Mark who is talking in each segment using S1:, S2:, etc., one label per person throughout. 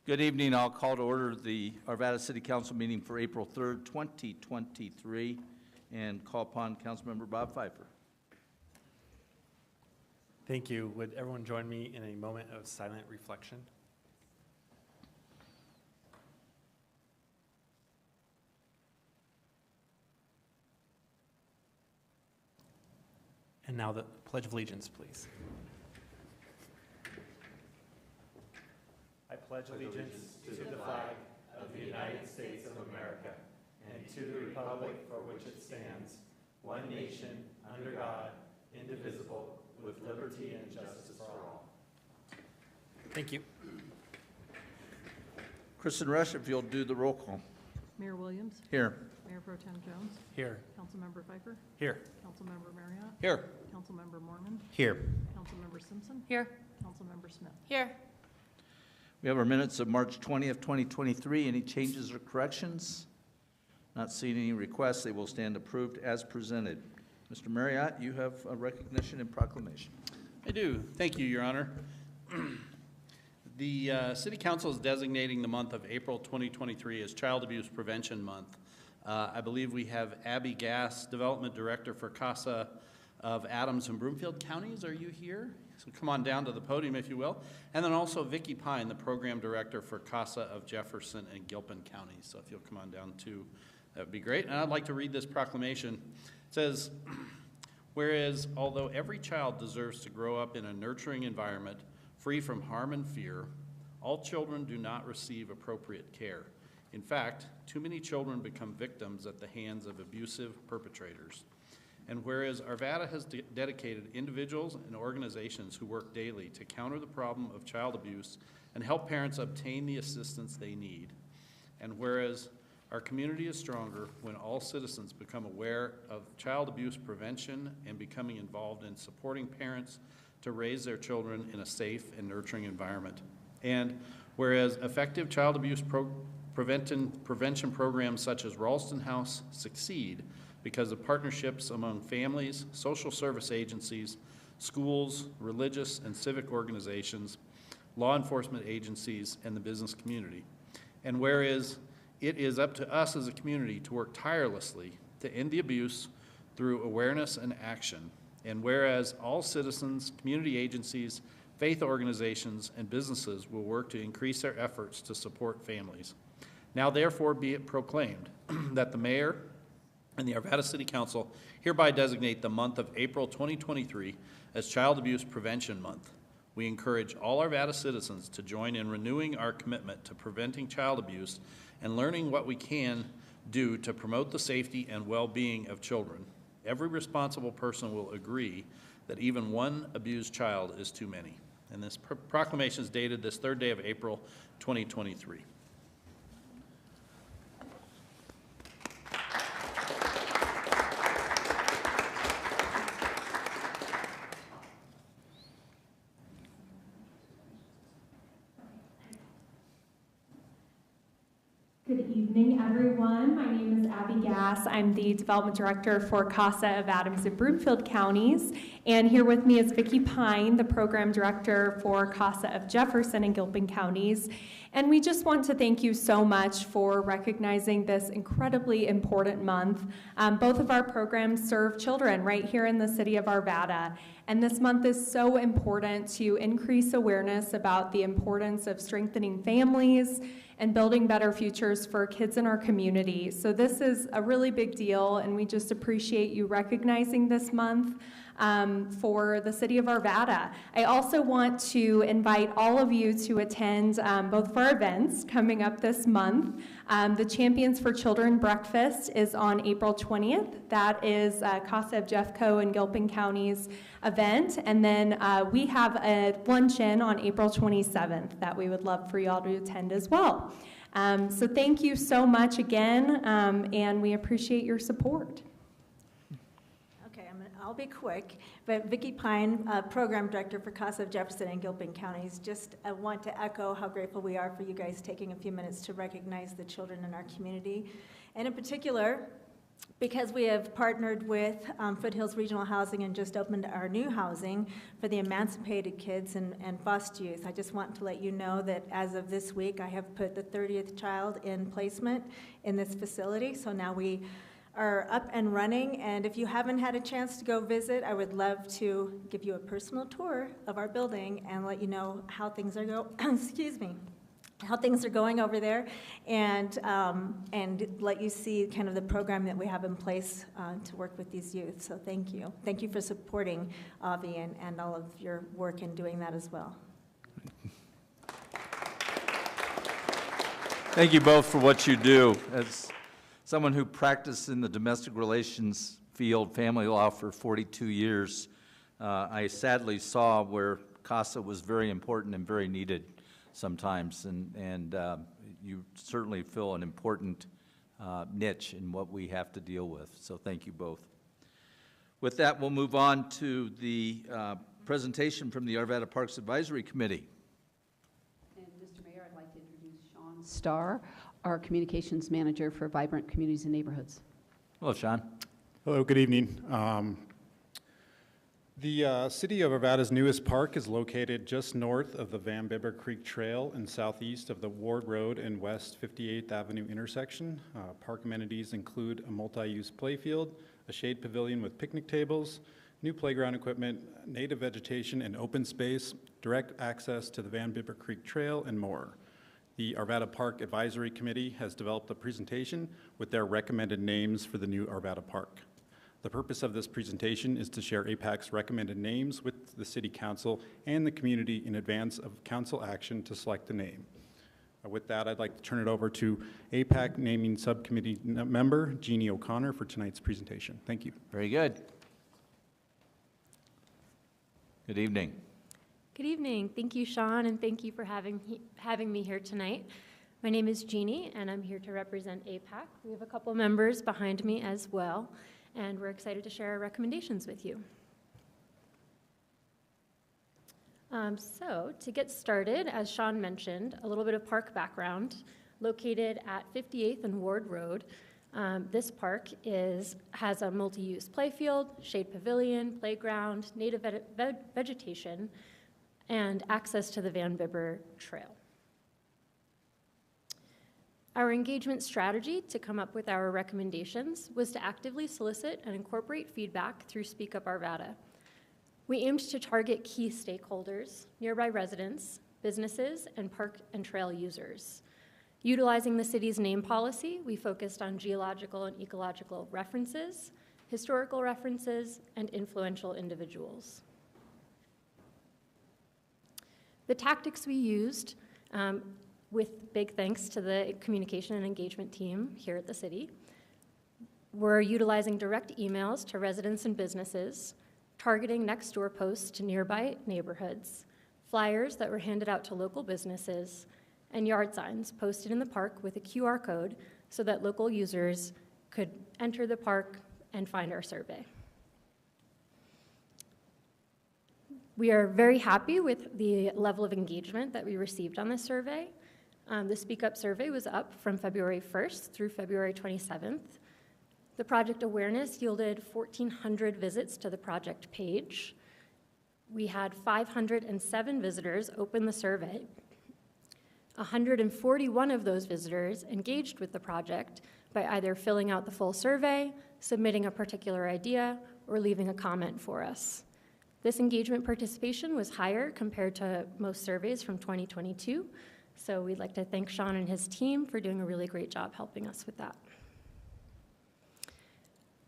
S1: Good evening. I'll call to order the Arvada City Council meeting for April 3rd, 2023, and call upon Councilmember Bob Pfeiffer.
S2: Thank you. Would everyone join me in a moment of silent reflection? And now the Pledge of Allegiance, please. I pledge allegiance to the flag of the United States of America and to the republic for which it stands, one nation, under God, indivisible, with liberty and justice for all. Thank you.
S1: Kristen Rush, if you'll do the roll call.
S3: Mayor Williams.
S1: Here.
S3: Mayor Pro Tem Jones.
S2: Here.
S3: Councilmember Pfeiffer.
S2: Here.
S3: Councilmember Marriott.
S1: Here.
S3: Councilmember Mormon.
S2: Here.
S3: Councilmember Simpson.
S4: Here.
S3: Councilmember Smith.
S4: Here.
S1: We have our minutes of March 20th, 2023. Any changes or corrections? Not seeing any requests. They will stand approved as presented. Mr. Marriott, you have a recognition and proclamation.
S5: I do. Thank you, Your Honor. The City Council is designating the month of April 2023 as Child Abuse Prevention Month. I believe we have Abby Gass, Development Director for CASA of Adams and Broomfield Counties. Are you here? So come on down to the podium, if you will. And then also Vicki Pine, the Program Director for CASA of Jefferson and Gilpin Counties. So if you'll come on down too, that would be great. And I'd like to read this proclamation. It says, whereas although every child deserves to grow up in a nurturing environment free from harm and fear, all children do not receive appropriate care. In fact, too many children become victims at the hands of abusive perpetrators. And whereas Arvada has dedicated individuals and organizations who work daily to counter the problem of child abuse and help parents obtain the assistance they need. And whereas our community is stronger when all citizens become aware of child abuse prevention and becoming involved in supporting parents to raise their children in a safe and nurturing environment. And whereas effective child abuse prevention programs such as Ralston House succeed because of partnerships among families, social service agencies, schools, religious and civic organizations, law enforcement agencies, and the business community. And whereas it is up to us as a community to work tirelessly to end the abuse through awareness and action. And whereas all citizens, community agencies, faith organizations, and businesses will work to increase their efforts to support families. Now therefore be it proclaimed that the Mayor and the Arvada City Council hereby designate the month of April 2023 as Child Abuse Prevention Month. We encourage all Arvada citizens to join in renewing our commitment to preventing child abuse and learning what we can do to promote the safety and well-being of children. Every responsible person will agree that even one abused child is too many. And this proclamation is dated this 3rd day of April 2023.
S6: Good evening, everyone. My name is Abby Gass. I'm the Development Director for CASA of Adams and Broomfield Counties. And here with me is Vicki Pine, the Program Director for CASA of Jefferson and Gilpin Counties. And we just want to thank you so much for recognizing this incredibly important month. Both of our programs serve children right here in the city of Arvada. And this month is so important to increase awareness about the importance of strengthening families and building better futures for kids in our community. So this is a really big deal, and we just appreciate you recognizing this month for the city of Arvada. I also want to invite all of you to attend both of our events coming up this month. The Champions for Children Breakfast is on April 20th. That is CASA of Jeffco and Gilpin County's event. And then we have a luncheon on April 27th that we would love for you all to attend as well. So thank you so much again, and we appreciate your support.
S4: I'll be quick, but Vicki Pine, Program Director for CASA of Jefferson and Gilpin Counties, just want to echo how grateful we are for you guys taking a few minutes to recognize the children in our community. And in particular, Because we have partnered with Foothills Regional Housing and just opened our new housing for the emancipated kids and bus youth, I just want to let you know that as of this week, I have put the 30th child in placement in this facility. So now we are up and running, and if you haven't had a chance to go visit, I would love to give you a personal tour of our building and let you know how things are how things are going over there, and let you see kind of the program that we have in place to work with these youth. So thank you. Thank you for supporting Avi and all of your work in doing that as well.
S1: Thank you both for what you do. As someone who practiced in the domestic relations field, family law, for 42 years, I sadly saw where CASA was very important and very needed sometimes, and you certainly fill an important niche in what we have to deal with. So thank you both. With that, we'll move on to the presentation from the Arvada Parks Advisory Committee.
S7: And Mr. Mayor, I'd like to introduce Sean Starr, our Communications Manager for Vibrant Communities and Neighborhoods.
S1: Hello, Sean.
S8: Hello, good evening. The City of Arvada's newest park is located just north of the Van Bibber Creek Trail and southeast of the Ward Road and West 58th Avenue intersection. Park amenities include a multi-use playfield, a shade pavilion with picnic tables, new playground equipment, native vegetation and open space, direct access to the Van Bibber Creek Trail, and more. The Arvada Park Advisory Committee has developed a presentation with their recommended names for the new Arvada Park. The purpose of this presentation is to share APAC's recommended names with the City Council and the community in advance of Council action to select the name. With that, I'd like to turn it over to APAC Naming Subcommittee member Jeannie O'Connor for tonight's presentation. Thank you.
S1: Very good. Good evening.
S9: Good evening. Thank you, Sean, and thank you for having me here tonight. My name is Jeannie, and I'm here to represent APAC. We have a couple members behind me as well, and we're excited to share our recommendations with you. So to get started, as Sean mentioned, a little bit of park background. Located at 58th and Ward Road, this park has a multi-use playfield, shade pavilion, playground, native vegetation, and access to the Van Bibber Trail. Our engagement strategy to come up with our recommendations was to actively solicit and incorporate feedback through Speak Up Arvada. We aimed to target key stakeholders, nearby residents, businesses, and park and trail users. Utilizing the city's name policy, we focused on geological and ecological references, historical references, and influential individuals. The tactics we used, with big thanks to the communication and engagement team here at the city, were utilizing direct emails to residents and businesses, targeting next door posts to nearby neighborhoods, flyers that were handed out to local businesses, and yard signs posted in the park with a QR code so that local users could enter the park and find our survey. We are very happy with the level of engagement that we received on this survey. The Speak Up survey was up from February 1st through February 27th. The project awareness yielded 1,400 visits to the project page. We had 507 visitors open the survey. 141 of those visitors engaged with the project by either filling out the full survey, submitting a particular idea, or leaving a comment for us. This engagement participation was higher compared to most surveys from 2022, so we'd like to thank Sean and his team for doing a really great job helping us with that.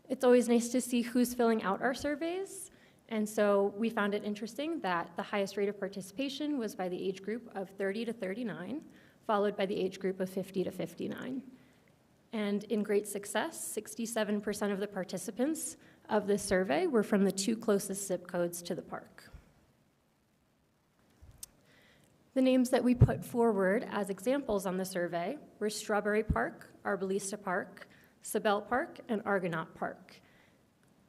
S9: It's always nice to see who's filling out our surveys, and so we found it interesting that the highest rate of participation was by the age group of 30 to 39, followed by the age group of 50 to 59. And in great success, 67% of the participants of this survey were from the 2 closest zip codes to the park. The names that we put forward as examples on the survey were Strawberry Park, Arbolista Park, Sabel Park, and Argonaut Park.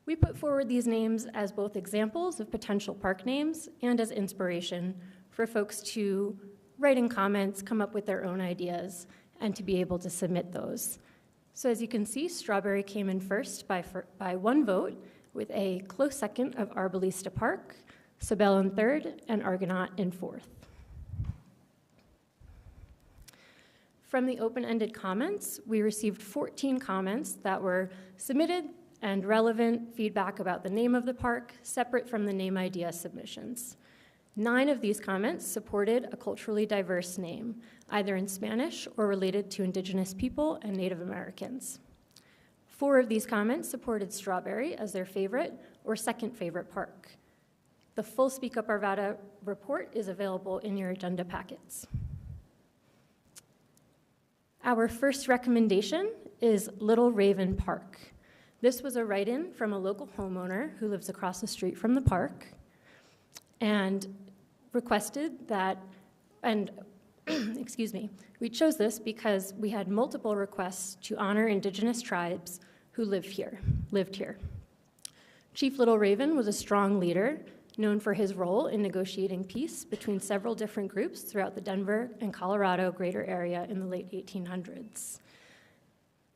S9: We put forward these names as both examples of potential park names and as inspiration for folks to write in comments, come up with their own ideas, and to be able to submit those. So as you can see, Strawberry came in first by one vote, with a close second of Arbolista Park, Sabelle in third, and Argonaut in fourth. From the open-ended comments, we received 14 comments that were submitted and relevant feedback about the name of the park, separate from the name idea submissions. 9 of these comments supported a culturally diverse name, either in Spanish or related to Indigenous people and Native Americans. 4 of these comments supported Strawberry as their favorite or second favorite park. The full Speak Up Arvada report is available in your agenda packets. Our first recommendation is Little Raven Park. This was a write-in from a local homeowner who lives across the street from the park and requested that, and excuse me, we chose this because we had multiple requests to honor Indigenous tribes who lived here. Chief Little Raven was a strong leader, known for his role in negotiating peace between several different groups throughout the Denver and Colorado greater area in the late 1800s.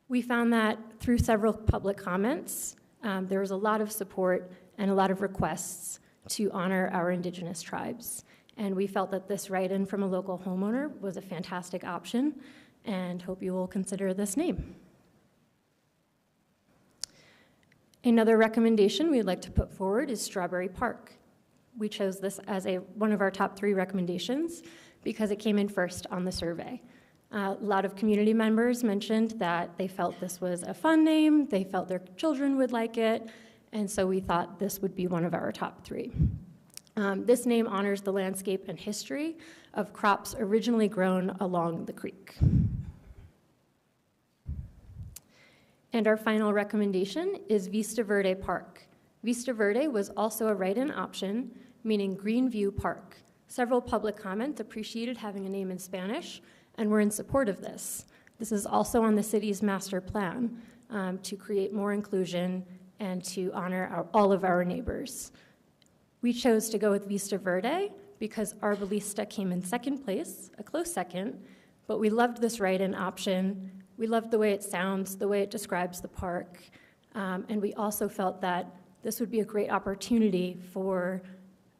S9: We found that through several public comments, there was a lot of support and a lot of requests to honor our Indigenous tribes. And we felt that this write-in from a local homeowner was a fantastic option, and hope you will consider this name. Another recommendation we'd like to put forward is Strawberry Park. We chose this as one of our top 3 recommendations because it came in first on the survey. A lot of community members mentioned that they felt this was a fun name, they felt their children would like it, and so we thought this would be one of our top 3. This name honors the landscape and history of crops originally grown along the creek. And our final recommendation is Vista Verde Park. Vista Verde was also a write-in option, meaning Greenview Park. Several public comments appreciated having a name in Spanish and were in support of this. This is also on the city's master plan to create more inclusion and to honor all of our neighbors. We chose to go with Vista Verde because Arbolista came in second place, a close second, but we loved this write-in option. We loved the way it sounds, the way it describes the park, and we also felt that this would be a great opportunity for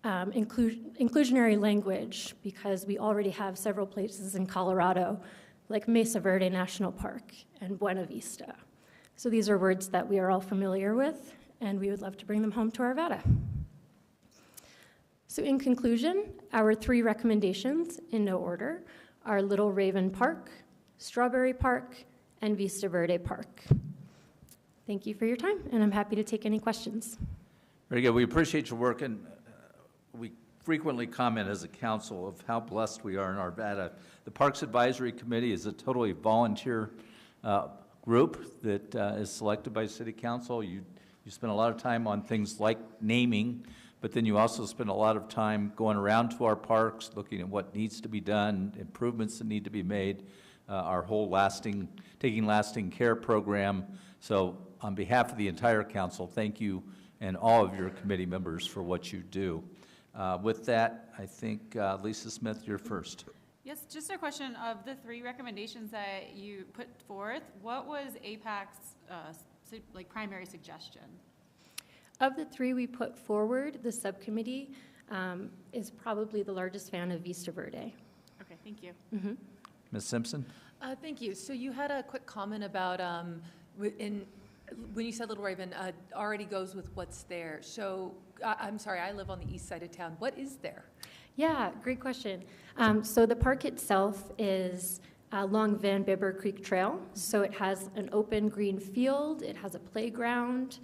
S9: inclusionary language because we already have several places in Colorado, like Mesa Verde National Park and Buena Vista. So these are words that we are all familiar with, and we would love to bring them home to Arvada. So in conclusion, our 3 recommendations, in no order, are Little Raven Park, Strawberry Park, and Vista Verde Park. Thank you for your time, and I'm happy to take any questions.
S1: Very good. We appreciate your work, and we frequently comment as a council of how blessed we are in Arvada. The Parks Advisory Committee is a totally volunteer group that is selected by City Council. You spend a lot of time on things like naming, but then you also spend a lot of time going around to our parks, looking at what needs to be done, improvements that need to be made, our whole Taking Lasting Care program. So on behalf of the entire council, thank you and all of your committee members for what you do. With that, I think Lisa Smith, you're first.
S10: Yes, just a question of the 3 recommendations that you put forth. What was APAC's primary suggestion?
S9: Of the 3 we put forward, the subcommittee is probably the largest fan of Vista Verde.
S10: Okay, thank you.
S9: Mm-hmm.
S1: Ms. Simpson?
S11: Thank you. So you had a quick comment about when you said Little Raven already goes with what's there. So I'm sorry, I live on the east side of town. What is there?
S9: Yeah, great question. So the park itself is along Van Bibber Creek Trail. So it has an open green field, it has a playground,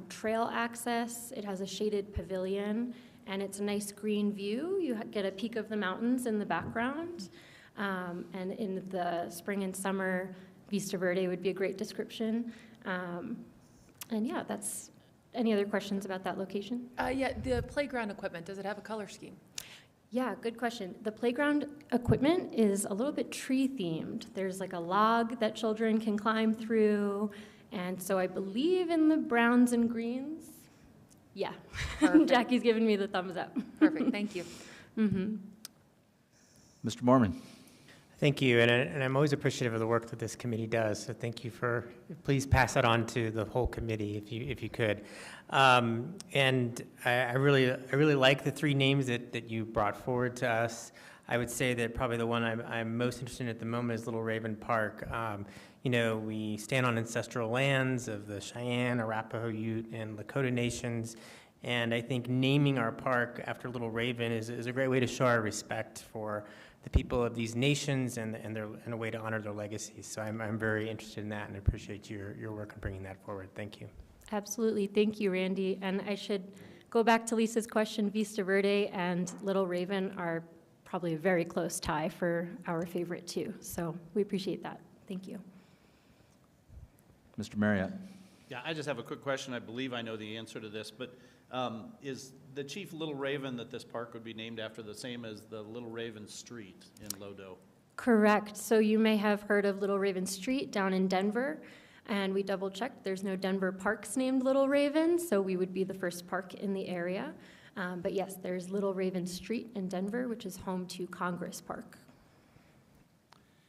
S9: trail access, it has a shaded pavilion, and it's a nice green view. You get a peek of the mountains in the background. And in the spring and summer, Vista Verde would be a great description. And yeah, that's, any other questions about that location?
S11: Yeah, the playground equipment, does it have a color scheme?
S9: Yeah, good question. The playground equipment is a little bit tree themed. There's like a log that children can climb through. And so I believe in the browns and greens. Yeah, Jackie's giving me the thumbs up.
S11: Perfect, thank you.
S9: Mm-hmm.
S1: Mr. Mormon?
S12: Thank you, and I'm always appreciative of the work that this committee does, so thank you for, please pass that on to the whole committee if you could. And I really like the three names that you brought forward to us. I would say that probably the one I'm most interested in at the moment is Little Raven Park. You know, we stand on ancestral lands of the Cheyenne, Arapaho, Ute, and Lakota nations, and I think naming our park after Little Raven is a great way to show our respect for the people of these nations and a way to honor their legacies. So I'm very interested in that and appreciate your work in bringing that forward. Thank you.
S9: Absolutely. Thank you, Randy. And I should go back to Lisa's question. Vista Verde and Little Raven are probably a very close tie for our favorite too. So we appreciate that. Thank you.
S1: Mr. Marriott.
S5: Yeah, I just have a quick question. I believe I know the answer to this, but is the Chief Little Raven that this park would be named after the same as the Little Raven Street in Lodo?
S9: Correct. So you may have heard of Little Raven Street down in Denver, and we double-checked. There's no Denver parks named Little Raven, so we would be the first park in the area. But yes, there's Little Raven Street in Denver, which is home to Congress Park.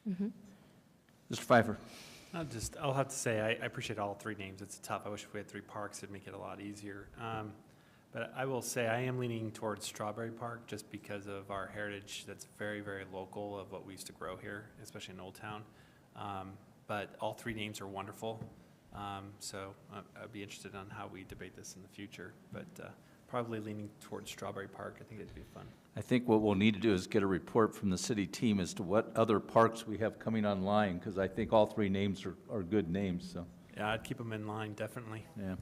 S1: Mr. Pfeiffer.
S2: I'll have to say, I appreciate all three names. It's tough. I wish if we had three parks, it'd make it a lot easier. But I will say I am leaning towards Strawberry Park just because of our heritage that's very, very local of what we used to grow here, especially in Old Town. But all three names are wonderful. So I'd be interested on how we debate this in the future. But probably leaning towards Strawberry Park. I think it'd be fun.
S1: I think what we'll need to do is get a report from the city team as to what other parks we have coming online, because I think all three names are good names. So
S2: Yeah, I'd keep them in line, definitely.
S1: yeah.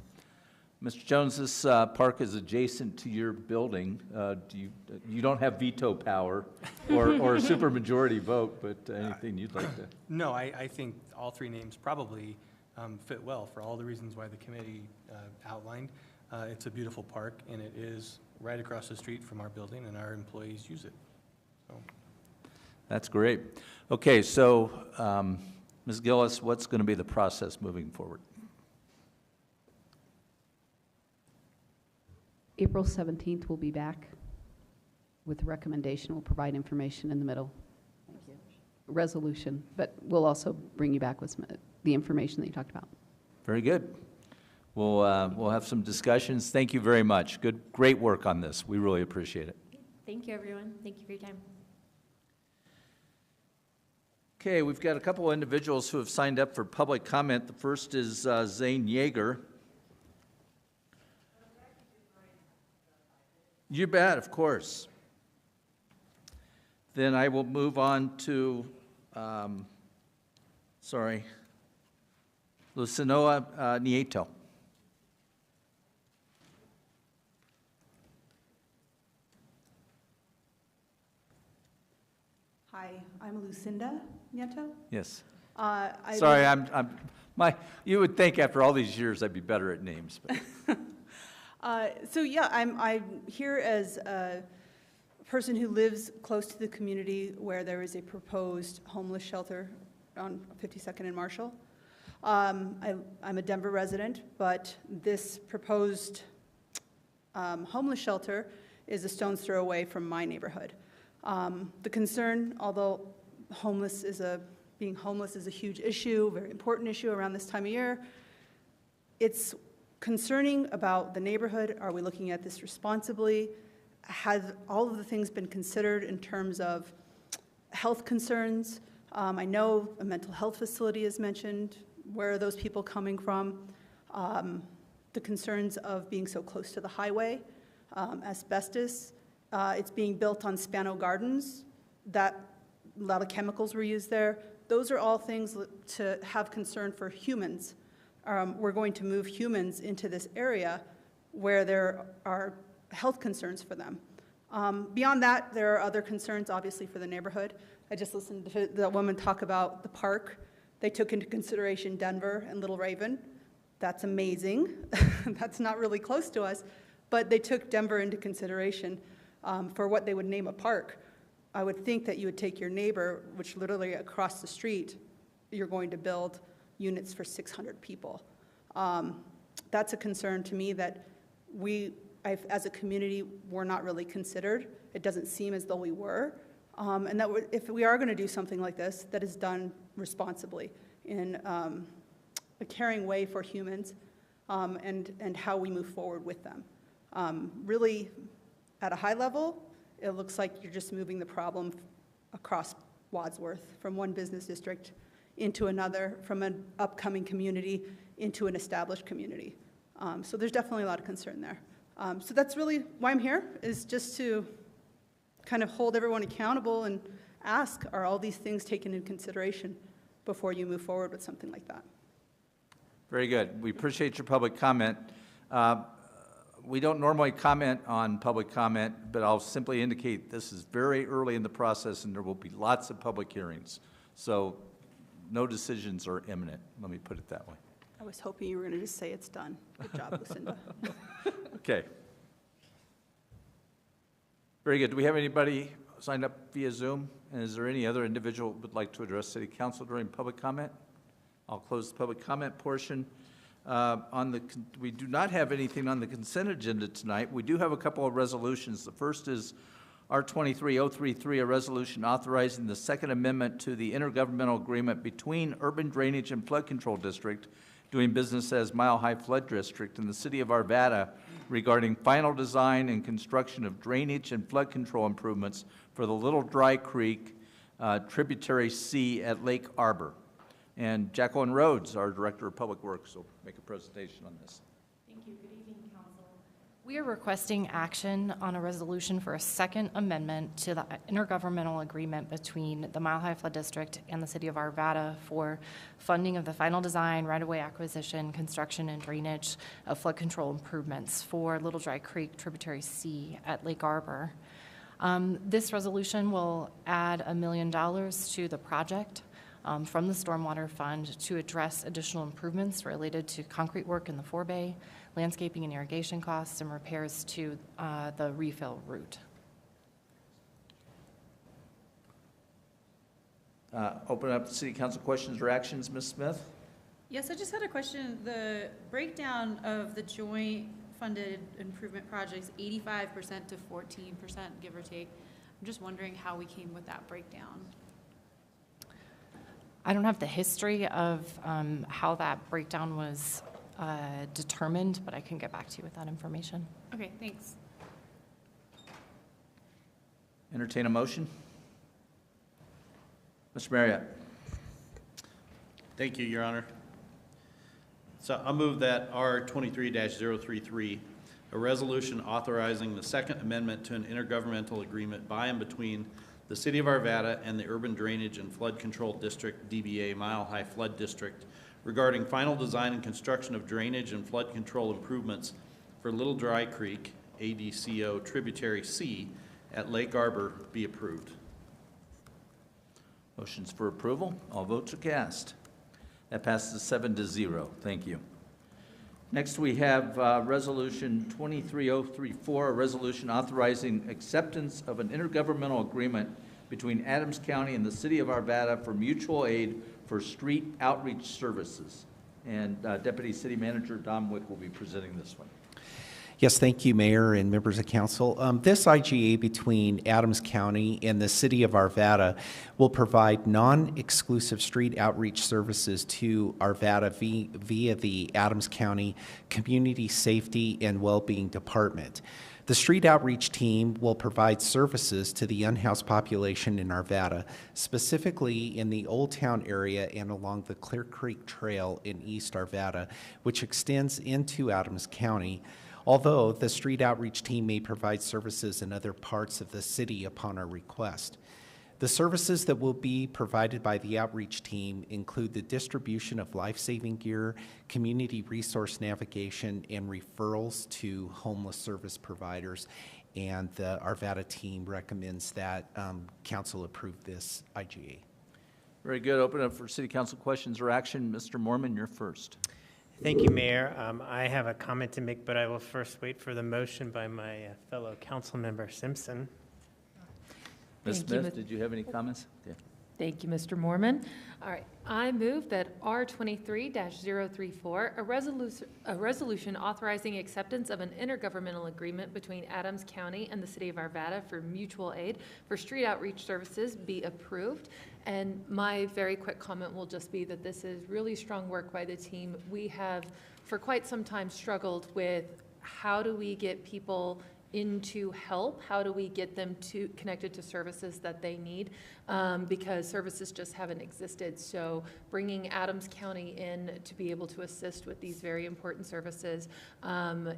S1: Mr. Jones, this park is adjacent to your building. You don't have veto power or a supermajority vote, but anything you'd like to?
S13: No, I think all three names probably fit well for all the reasons why the committee outlined. It's a beautiful park, and it is right across the street from our building, and our employees use it. So.
S1: That's great. Okay, so Ms. Gillis, what's going to be the process moving forward?
S7: April 17th, we'll be back with a recommendation. We'll provide information in the middle. Thank you. Resolution, but we'll also bring you back with the information that you talked about.
S1: Very good. We'll have some discussions. Thank you very much. Great work on this. We really appreciate it.
S9: Thank you, everyone. Thank you for your time.
S1: Okay, we've got a couple of individuals who have signed up for public comment. The first is Zane Yeager. You bet, of course. Then I will move on to, Lucinoa Nieto.
S14: Hi, I'm Lucinda Nieto.
S1: Yes. Sorry, you would think after all these years I'd be better at names. But.
S14: So yeah, I'm here as a person who lives close to the community where there is a proposed homeless shelter on 52nd and Marshall. I'm a Denver resident, but this proposed homeless shelter is a stone's throw away from my neighborhood. The concern, although being homeless is a huge issue, very important issue around this time of year, it's concerning about the neighborhood. Are we looking at this responsibly? Has all of the things been considered in terms of health concerns? I know a mental health facility is mentioned. Where are those people coming from? The concerns of being so close to the highway, asbestos. It's being built on Spano Gardens. A lot of chemicals were used there. Those are all things to have concern for humans. We're going to move humans into this area where there are health concerns for them. Beyond that, there are other concerns, obviously, for the neighborhood. I just listened to the woman talk about the park. They took into consideration Denver and Little Raven. That's amazing. That's not really close to us, but they took Denver into consideration for what they would name a park. I would think that you would take your neighbor, which literally across the street, you're going to build units for 600 people. That's a concern to me that as a community, we're not really considered. It doesn't seem as though we were. And that if we are going to do something like this, that is done responsibly in a caring way for humans, and how we move forward with them. Really, at a high level, it looks like you're just moving the problem across Wadsworth from one business district into another, from an upcoming community into an established community. So there's definitely a lot of concern there. So that's really why I'm here, is just to kind of hold everyone accountable and ask, are all these things taken into consideration before you move forward with something like that?
S1: Very good. We appreciate your public comment. We don't normally comment on public comment, but I'll simply indicate this is very early in the process and there will be lots of public hearings. So no decisions are imminent, let me put it that way.
S14: I was hoping you were going to just say it's done. Good job, Lucinda.
S1: Okay. Very good. Do we have anybody signed up via Zoom? And is there any other individual who would like to address City Council during public comment? I'll close the public comment portion. We do not have anything on the consent agenda tonight. We do have a couple of resolutions. The first is R-23033, a resolution authorizing the Second Amendment to the intergovernmental agreement between Urban Drainage and Flood Control District, doing business as Mile High Flood District, in the city of Arvada regarding final design and construction of drainage and flood control improvements for the Little Dry Creek tributary C at Lake Arbor. And Jacqueline Rhodes, our Director of Public Works, will make a presentation on this.
S15: Thank you. Good evening, Council. We are requesting action on a resolution for a second amendment to the intergovernmental agreement between the Mile High Flood District and the City of Arvada for funding of the final design, right-of-way acquisition, construction, and drainage of flood control improvements for Little Dry Creek tributary C at Lake Arbor. This resolution will add $1 million to the project from the Stormwater Fund to address additional improvements related to concrete work in the forebay, landscaping and irrigation costs, and repairs to the refill route.
S1: Open up to City Council questions or actions. Ms. Smith?
S10: Yes, I just had a question. The breakdown of the joint funded improvement projects, 85% to 14%, give or take. I'm just wondering how we came with that breakdown.
S15: I don't have the history of how that breakdown was determined, but I can get back to you with that information.
S10: Okay, thanks.
S1: Entertain a motion. Mr. Marriott.
S5: Thank you, Your Honor. So I'll move that R-23-033, a resolution authorizing the Second Amendment to an intergovernmental agreement by and between the City of Arvada and the Urban Drainage and Flood Control District, DBA Mile High Flood District, regarding final design and construction of drainage and flood control improvements for Little Dry Creek, ADCO tributary C, at Lake Arbor be approved.
S1: Motions for approval. All votes are cast. That passes 7-0. Thank you. Next, we have Resolution 23034, a resolution authorizing acceptance of an intergovernmental agreement between Adams County and the City of Arvada for mutual aid for street outreach services. And Deputy City Manager Don Wick will be presenting this one.
S16: Yes, thank you, Mayor and members of council. This IGA between Adams County and the City of Arvada will provide non-exclusive street outreach services to Arvada via the Adams County Community Safety and Wellbeing Department. The street outreach team will provide services to the unhoused population in Arvada, specifically in the Old Town area and along the Clear Creek Trail in East Arvada, which extends into Adams County. Although the street outreach team may provide services in other parts of the city upon our request. The services that will be provided by the outreach team include the distribution of life-saving gear, community resource navigation, and referrals to homeless service providers. And the Arvada team recommends that council approve this IGA.
S1: Very good. Open up for City Council questions or action. Mr. Mormon, you're first.
S12: Thank you, Mayor. I have a comment to make, but I will first wait for the motion by my fellow Councilmember Simpson.
S1: Ms. Smith, did you have any comments? Yeah.
S17: Thank you, Mr. Mormon. All right, I move that R23-034, a resolution authorizing acceptance of an intergovernmental agreement between Adams County and the City of Arvada for mutual aid for street outreach services be approved. And my very quick comment will just be that this is really strong work by the team. We have, for quite some time, struggled with how do we get people into help? How do we get them to connected to services that they need? Because services just haven't existed. So bringing Adams County in to be able to assist with these very important services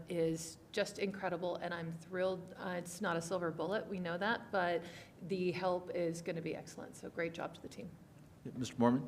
S17: is just incredible, and I'm thrilled. It's not a silver bullet, we know that, but the help is going to be excellent. So great job to the team.
S1: Mr. Mormon?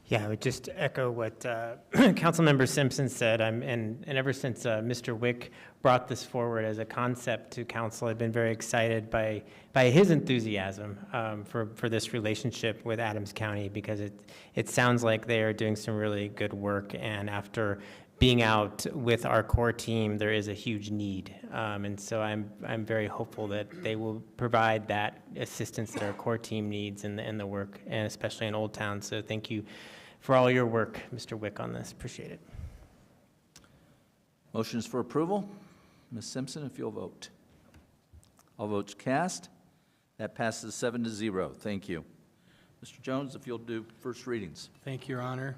S12: Yeah, I would just echo what Councilmember Simpson said. And ever since Mr. Wick brought this forward as a concept to council, I've been very excited by his enthusiasm for this relationship with Adams County, because it sounds like they are doing some really good work. And after being out with our core team, there is a huge need. And so I'm very hopeful that they will provide that assistance that our core team needs in the work, and especially in Old Town. So thank you for all your work, Mr. Wick, on this. Appreciate it.
S1: Motions for approval. Ms. Simpson, if you'll vote. All votes cast. That passes 7-0. Thank you. Mr. Jones, if you'll do first readings.
S13: Thank you, Your Honor.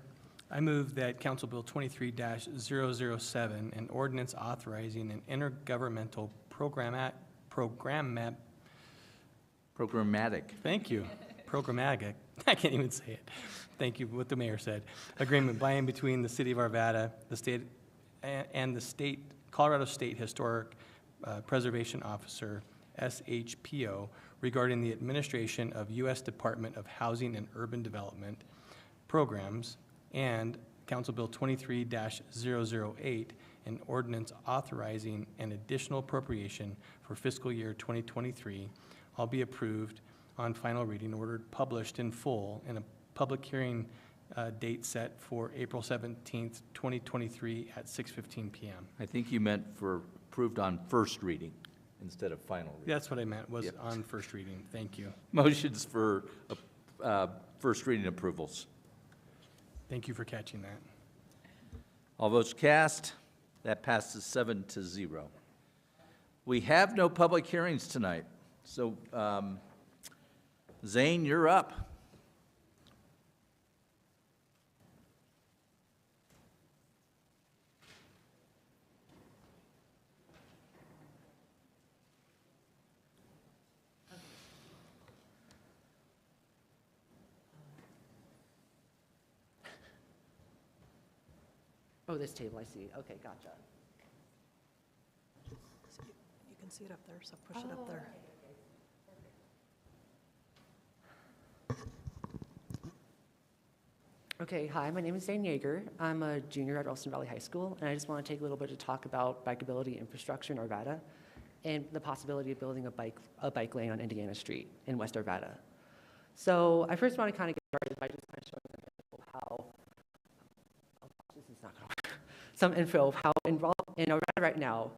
S13: I move that Council Bill 23-007, an ordinance authorizing an intergovernmental programmatic. Thank you. Programmatic. I can't even say it. Thank you, what the mayor said. Agreement by and between the City of Arvada, the state, and the Colorado State Historic Preservation Officer, SHPO, regarding the administration of U.S. Department of Housing and Urban Development programs, and Council Bill 23-008, an ordinance authorizing an additional appropriation for fiscal year 2023, all be approved on final reading, ordered published in full, in a public hearing date set for April 17th, 2023 at 6:15 p.m.
S1: I think you meant for approved on first reading instead of final reading.
S13: That's what I meant, was on first reading. Thank you.
S1: Motions for first reading approvals.
S13: Thank you for catching that.
S1: All votes cast. That passes 7-0. We have no public hearings tonight. So, Zane, you're up.
S18: Oh, this table, I see. Okay, gotcha.
S3: You can see it up there, so push it up there.
S18: Okay, hi, my name is Zane Yeager. I'm a junior at Ralston Valley High School, and I just want to take a little bit to talk about bikeability infrastructure in Arvada and the possibility of building a bike lane on Indiana Street in West Arvada. So I first want to kind of get started by just kind of showing them how, this is not going to work, some info of how involved in Arvada right now.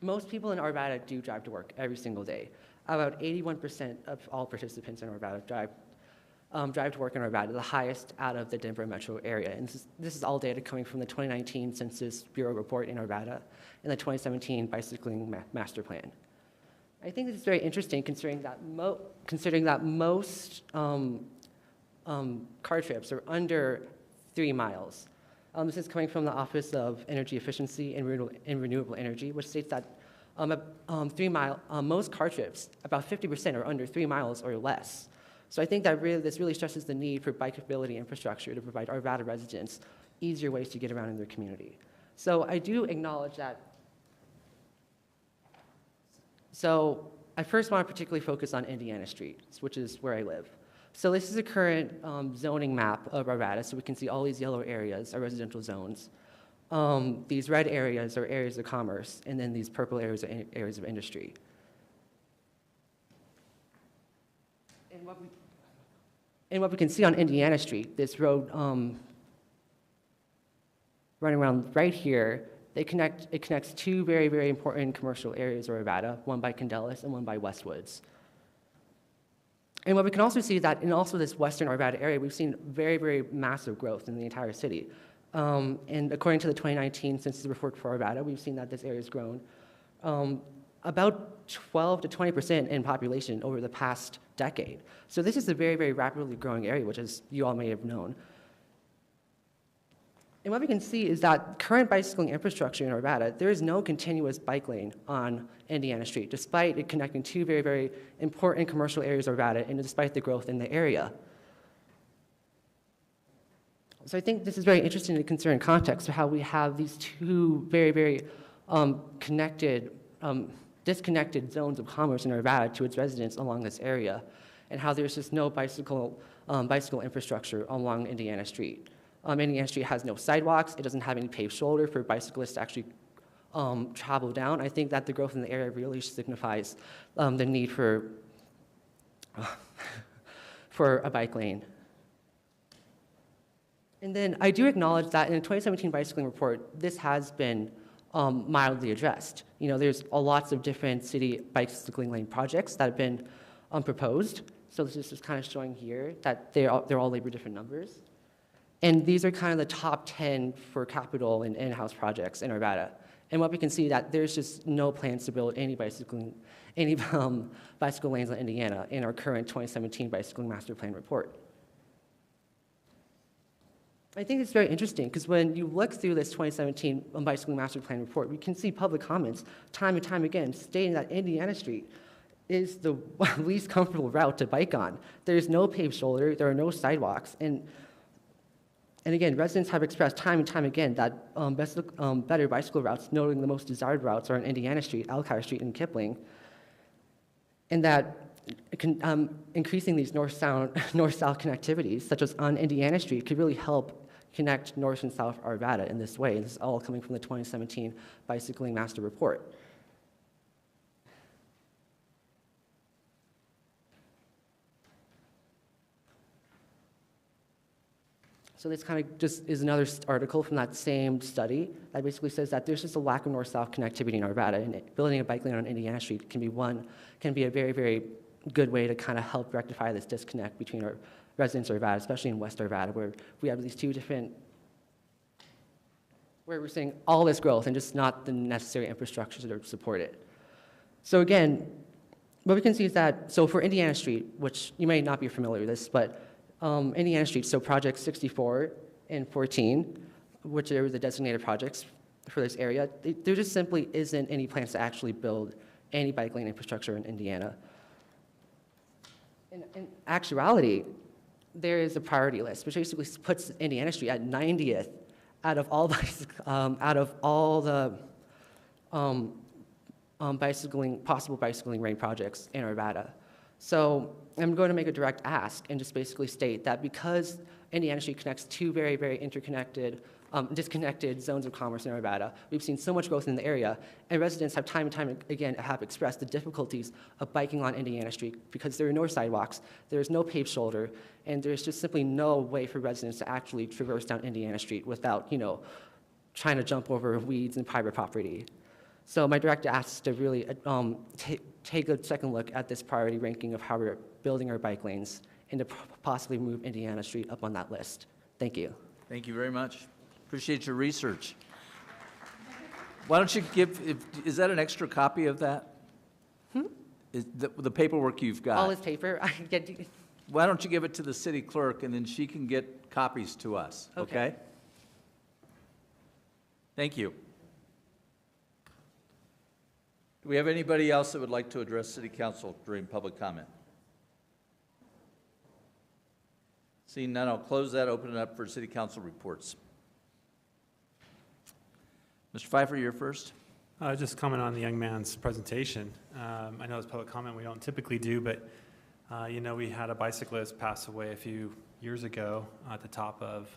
S18: Most people in Arvada do drive to work every single day. About 81% of all participants in Arvada drive to work in Arvada, the highest out of the Denver metro area. And this is all data coming from the 2019 Census Bureau report in Arvada and the 2017 Bicycling Master Plan. I think this is very interesting considering that most car trips are under 3 miles. This is coming from the Office of Energy Efficiency and Renewable Energy, which states that most car trips, about 50% are under 3 miles or less. So I think that this really stresses the need for bikeability infrastructure to provide Arvada residents easier ways to get around in their community. So I do acknowledge that. So I first want to particularly focus on Indiana Street, which is where I live. So this is a current zoning map of Arvada, so we can see all these yellow areas are residential zones. These red areas are areas of commerce, and then these purple areas are areas of industry. And what we can see on Indiana Street, this road running around right here, it connects 2 very, very important commercial areas of Arvada, one by Candelas and one by Westwoods. And what we can also see is that in also this western Arvada area, we've seen very, very massive growth in the entire city. And according to the 2019 census report for Arvada, we've seen that this area has grown about 12 to 20% in population over the past decade. So this is a very, very rapidly growing area, which, as you all may have known. And what we can see is that current bicycling infrastructure in Arvada, there is no continuous bike lane on Indiana Street, despite it connecting two very, very important commercial areas of Arvada, and despite the growth in the area. So I think this is very interesting to consider in context of how we have these two very, very disconnected zones of commerce in Arvada to its residents along this area, and how there's just no bicycle infrastructure along Indiana Street. Indiana Street has no sidewalks. It doesn't have any paved shoulder for bicyclists to actually travel down. I think that the growth in the area really signifies the need for a bike lane. And then I do acknowledge that in the 2017 bicycling report, this has been mildly addressed. You know, there's lots of different city bicycling lane projects that have been proposed. So this is just kind of showing here that they're all labeled different numbers. And these are kind of the top 10 for capital and in-house projects in Arvada. And what we can see that there's just no plans to build any bicycle lanes in Indiana in our current 2017 bicycling master plan report. I think it's very interesting because when you look through this 2017 bicycling master plan report, we can see public comments time and time again stating that Indiana Street is the least comfortable route to bike on. There's no paved shoulder, there are no sidewalks, and again, residents have expressed time and time again that better bicycle routes, noting the most desired routes are on Indiana Street, Elkhart Street, and Kipling, and that increasing these north-south connectivities, such as on Indiana Street, could really help connect north and south Arvada in this way. And this is all coming from the 2017 Bicycling Master Report. So this kind of just is another article from that same study that basically says that there's just a lack of north-south connectivity in Arvada, and building a bike lane on Indiana Street can be a very, very good way to kind of help rectify this disconnect between our residents of Arvada, especially in West Arvada, where we have these two different, where we're seeing all this growth and just not the necessary infrastructure to support it. So again, what we can see is that, so for Indiana Street, which you may not be familiar with this, but Indiana Street, so projects 64 and 14, which are the designated projects for this area, there just simply isn't any plans to actually build any bike lane infrastructure in Indiana. In actuality, there is a priority list, which basically puts Indiana Street at 90th out of all the possible bicycling lane projects in Arvada. So I'm going to make a direct ask and just basically state that because Indiana Street connects two very, very disconnected zones of commerce in Arvada, we've seen so much growth in the area, and residents have time and time again have expressed the difficulties of biking on Indiana Street because there are no sidewalks, there's no paved shoulder, and there's just simply no way for residents to actually traverse down Indiana Street without, trying to jump over weeds and private property. So my direct ask is to really take a second look at this priority ranking of how we're building our bike lanes and to possibly move Indiana Street up on that list. Thank you.
S1: Thank you very much. Appreciate your research. Why don't you is that an extra copy of that? Is the paperwork you've got?
S18: All this paper?
S1: Why don't you give it to the city clerk and then she can get copies to us, okay? Thank you. Do we have anybody else that would like to address City Council during public comment? Seeing none, I'll close that, open it up for City Council reports. Mr. Pfeiffer, you're first.
S19: Just comment on the young man's presentation. I know it's public comment, we don't typically do, but we had a bicyclist pass away a few years ago at the top of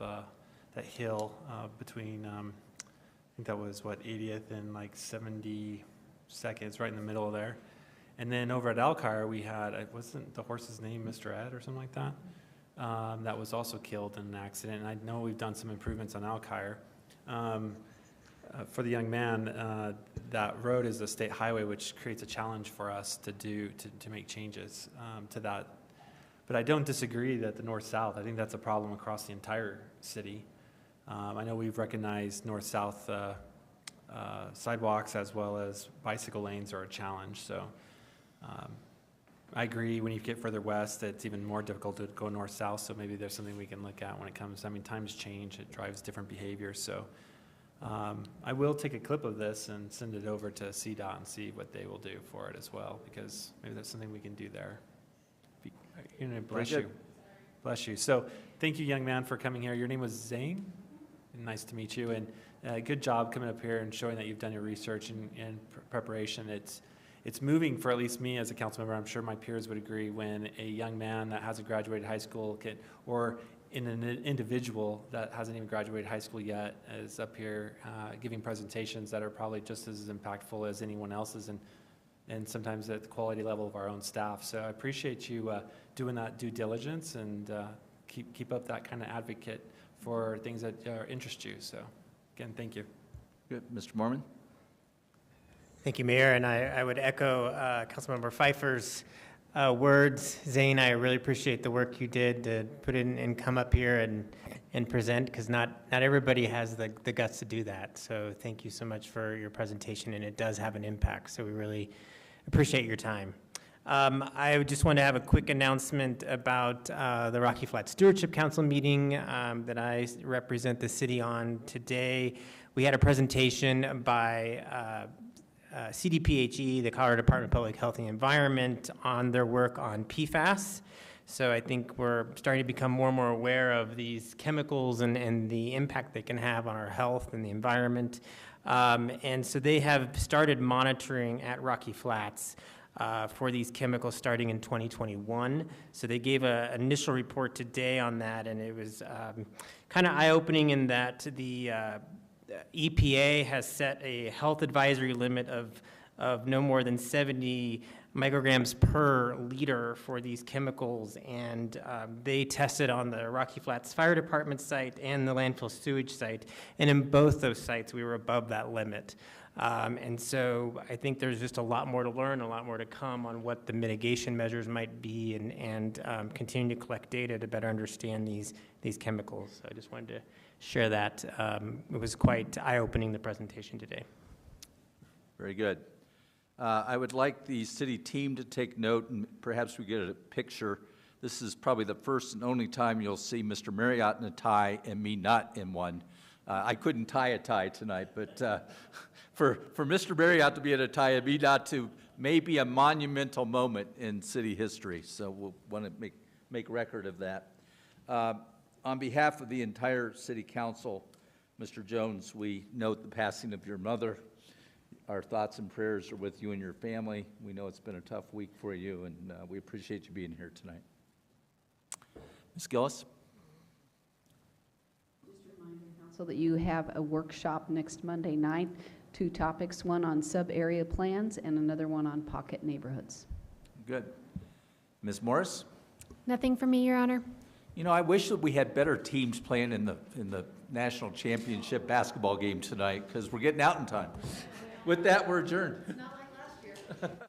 S19: that hill between, I think that was 80th and 72nd, right in the middle of there. And then over at Elkhart, we had, wasn't the horse's name Mr. Ed or something like that? That was also killed in an accident. And I know we've done some improvements on Elkhart. For the young man, that road is a state highway, which creates a challenge for us to make changes to that But I don't disagree that the north-south, I think that's a problem across the entire city. I know we've recognized north-south sidewalks as well as bicycle lanes are a challenge. So I agree, when you get further west, it's even more difficult to go north-south. So maybe there's something we can look at when it comes, I mean, times change, it drives different behavior. So I will take a clip of this and send it over to CDOT and see what they will do for it as well, because maybe that's something we can do there. Bless you. Bless you. So thank you, young man, for coming here. Your name was Zane. Nice to meet you. And good job coming up here and showing that you've done your research and preparation. It's moving for at least me as a council member. I'm sure my peers would agree when a young man that hasn't graduated high school or in an individual that hasn't even graduated high school yet is up here giving presentations that are probably just as impactful as anyone else's, and sometimes at the quality level of our own staff. So I appreciate you doing that due diligence, and keep up that kind of advocate for things that interest you. So again, thank you.
S1: Good. Mr. Mormon?
S12: Thank you, Mayor, and I would echo Councilmember Pfeiffer's words. Zane, I really appreciate the work you did to put in and come up here and present, because not everybody has the guts to do that. So thank you so much for your presentation, and it does have an impact. So we really appreciate your time. I just want to have a quick announcement about the Rocky Flat Stewardship Council meeting that I represent the city on today. We had a presentation by CDPHE, the Colorado Department of Public Health and Environment, on their work on PFAS. So I think we're starting to become more and more aware of these chemicals and the impact they can have on our health and the environment. And so they have started monitoring at Rocky Flats for these chemicals starting in 2021. So they gave an initial report today on that, and it was kind of eye-opening in that the EPA has set a health advisory limit of no more than 70 micrograms per liter for these chemicals, and they tested on the Rocky Flats Fire Department site and the landfill sewage site, and in both those sites we were above that limit. And so I think there's just a lot more to learn, a lot more to come on what the mitigation measures might be, and continue to collect data to better understand these chemicals. So I just wanted to share that. It was quite eye-opening, the presentation today.
S1: Very good. I would like the city team to take note, and perhaps we get a picture. This is probably the first and only time you'll see Mr. Marriott in a tie and me not in one. I couldn't tie a tie tonight, but for Mr. Marriott to be in a tie and me not to, may be a monumental moment in city history. So we'll want to make record of that. On behalf of the entire city council, Mr. Jones, we note the passing of your mother. Our thoughts and prayers are with you and your family. We know it's been a tough week for you, and we appreciate you being here tonight. Ms. Gillis?
S7: Just remind the council that you have a workshop next Monday night, 2 topics, one on sub-area plans and another one on pocket neighborhoods.
S1: Good. Ms. Morris?
S9: Nothing for me, Your Honor.
S1: You know, I wish that we had better teams playing in the national championship basketball game tonight, because we're getting out in time. With that, we're adjourned.
S11: Not like last year.